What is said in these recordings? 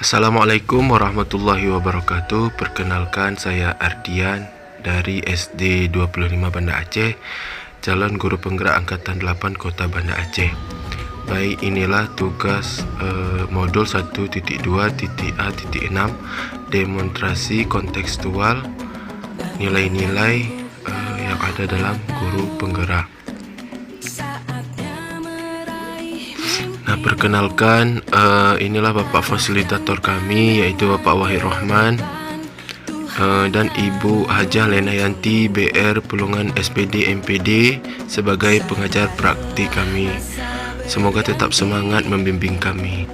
Assalamualaikum warahmatullahi wabarakatuh. Perkenalkan, saya Ardian dari SD 25 Banda Aceh, calon guru penggerak angkatan 8 Kota Banda Aceh. Baik, inilah tugas modul 1.2.A.6 demonstrasi kontekstual nilai-nilai yang ada dalam guru penggerak. Nah, perkenalkan, inilah Bapak fasilitator kami, yaitu Bapak Wahid Rahman dan Ibu Hajah Lenayanti BR Pulungan SPD MPD sebagai pengajar praktik kami. Semoga tetap semangat membimbing kami.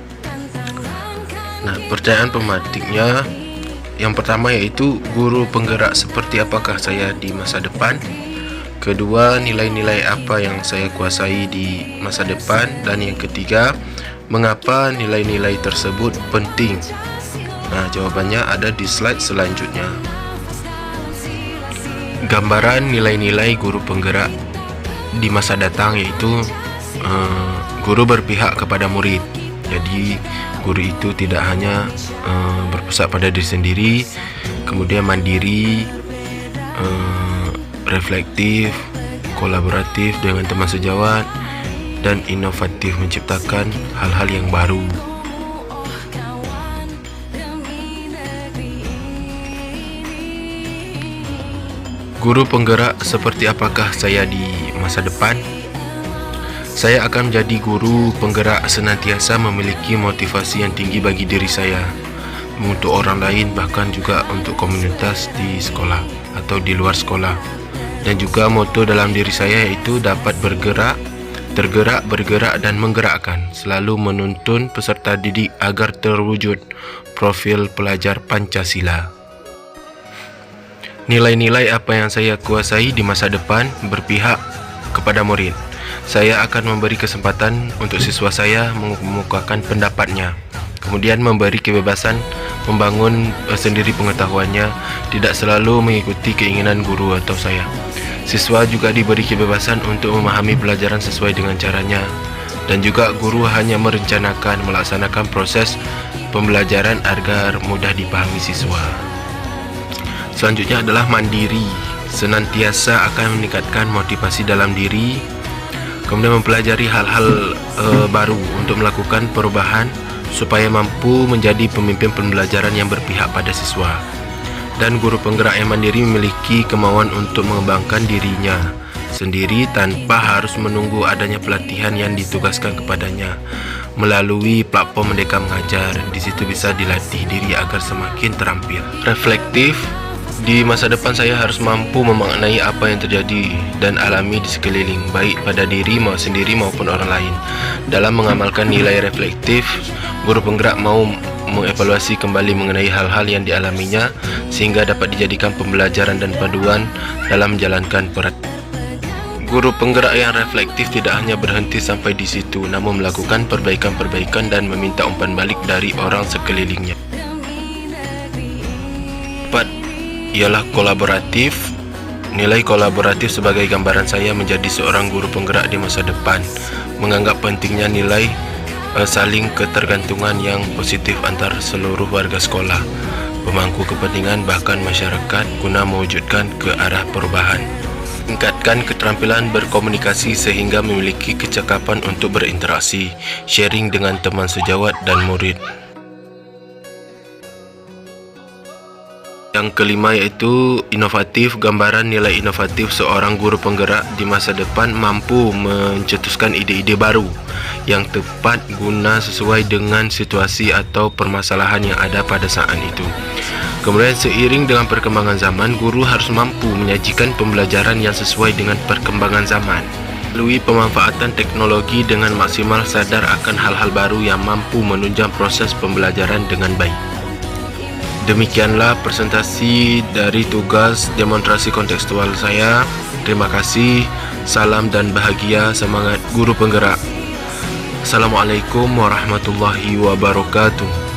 Nah, pertanyaan pematiknya yang pertama yaitu guru penggerak seperti apakah saya di masa depan. Kedua, nilai-nilai apa yang saya kuasai di masa depan. Dan yang ketiga, mengapa nilai-nilai tersebut penting. Nah, jawabannya ada di slide selanjutnya. Gambaran nilai-nilai guru penggerak di masa datang yaitu guru berpihak kepada murid. Jadi guru itu tidak hanya berpusat pada diri sendiri, kemudian mandiri, reflektif, kolaboratif dengan teman sejawat, dan inovatif menciptakan hal-hal yang baru. Guru penggerak seperti apakah saya di masa depan? Saya akan menjadi guru penggerak senantiasa memiliki motivasi yang tinggi bagi diri saya, untuk orang lain, bahkan juga untuk komunitas di sekolah atau di luar sekolah. Dan juga moto dalam diri saya yaitu dapat bergerak, tergerak, bergerak, dan menggerakkan, selalu menuntun peserta didik agar terwujud profil pelajar Pancasila. Nilai-nilai apa yang saya kuasai di masa depan? Berpihak kepada murid. Saya akan memberi kesempatan untuk siswa saya mengemukakan pendapatnya, kemudian memberi kebebasan membangun sendiri pengetahuannya, tidak selalu mengikuti keinginan guru atau saya. Siswa juga diberi kebebasan untuk memahami pelajaran sesuai dengan caranya, dan juga guru hanya merencanakan melaksanakan proses pembelajaran agar mudah dipahami siswa. Selanjutnya adalah mandiri. Senantiasa akan meningkatkan motivasi dalam diri, kemudian mempelajari hal-hal baru untuk melakukan perubahan supaya mampu menjadi pemimpin pembelajaran yang berpihak pada siswa. Dan guru penggerak yang mandiri memiliki kemauan untuk mengembangkan dirinya sendiri tanpa harus menunggu adanya pelatihan yang ditugaskan kepadanya. Melalui platform Merdeka Mengajar, di situ bisa dilatih diri agar semakin terampil. Reflektif. Di masa depan saya harus mampu memaknai apa yang terjadi dan alami di sekeliling, baik pada diri sendiri maupun orang lain. Dalam mengamalkan nilai reflektif, guru penggerak mau mengevaluasi kembali mengenai hal-hal yang dialaminya sehingga dapat dijadikan pembelajaran dan panduan dalam menjalankan peran. Guru penggerak yang reflektif tidak hanya berhenti sampai di situ, namun melakukan perbaikan-perbaikan dan meminta umpan balik dari orang sekelilingnya. Ialah kolaboratif. Nilai kolaboratif sebagai gambaran saya menjadi seorang guru penggerak di masa depan, menganggap pentingnya nilai saling ketergantungan yang positif antar seluruh warga sekolah, pemangku kepentingan, bahkan masyarakat guna mewujudkan ke arah perubahan. Tingkatkan keterampilan berkomunikasi sehingga memiliki kecakapan untuk berinteraksi, sharing dengan teman sejawat dan murid. Yang kelima yaitu inovatif. Gambaran nilai inovatif seorang guru penggerak di masa depan mampu mencetuskan ide-ide baru yang tepat guna sesuai dengan situasi atau permasalahan yang ada pada saat itu. Kemudian seiring dengan perkembangan zaman, guru harus mampu menyajikan pembelajaran yang sesuai dengan perkembangan zaman. Melalui pemanfaatan teknologi dengan maksimal, sadar akan hal-hal baru yang mampu menunjang proses pembelajaran dengan baik. Demikianlah presentasi dari tugas demonstrasi kontekstual saya. Terima kasih. Salam dan bahagia, semangat guru penggerak. Assalamualaikum warahmatullahi wabarakatuh.